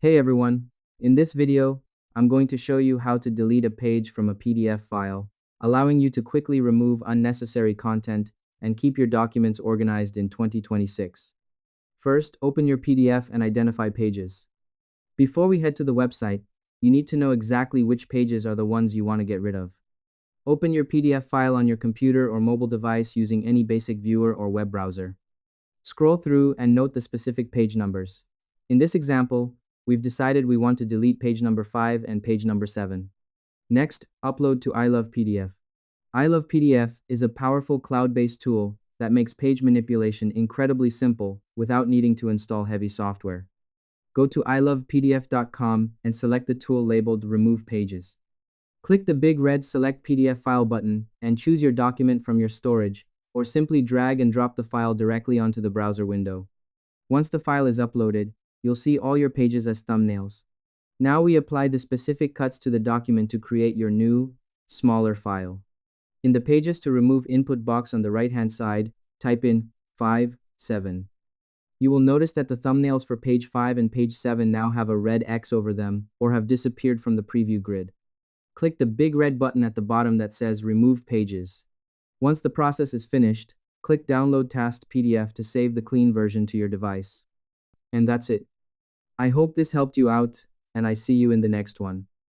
Hey everyone, in this video, I'm going to show you how to delete a page from a PDF file, allowing you to quickly remove unnecessary content and keep your documents organized in 2026. First, open your PDF and identify pages. Before we head to the website, you need to know exactly which pages are the ones you want to get rid of. Open your PDF file on your computer or mobile device using any basic viewer or web browser. Scroll through and note the specific page numbers. In this example, we've decided we want to delete page number 5 and page number 7. Next, upload to I Love PDF. I Love PDF is a powerful cloud-based tool that makes page manipulation incredibly simple without needing to install heavy software. Go to ilovepdf.com and select the tool labeled Remove Pages. Click the big red Select PDF File button and choose your document from your storage, or simply drag and drop the file directly onto the browser window. Once the file is uploaded, you'll see all your pages as thumbnails. Now we apply the specific cuts to the document to create your new, smaller file. In the Pages to Remove input box on the right-hand side, type in 5, 7. You will notice that the thumbnails for page 5 and page 7 now have a red X over them or have disappeared from the preview grid. Click the big red button at the bottom that says Remove Pages. Once the process is finished, click Download Tasked PDF to save the clean version to your device. And that's it. I hope this helped you out, and I see you in the next one.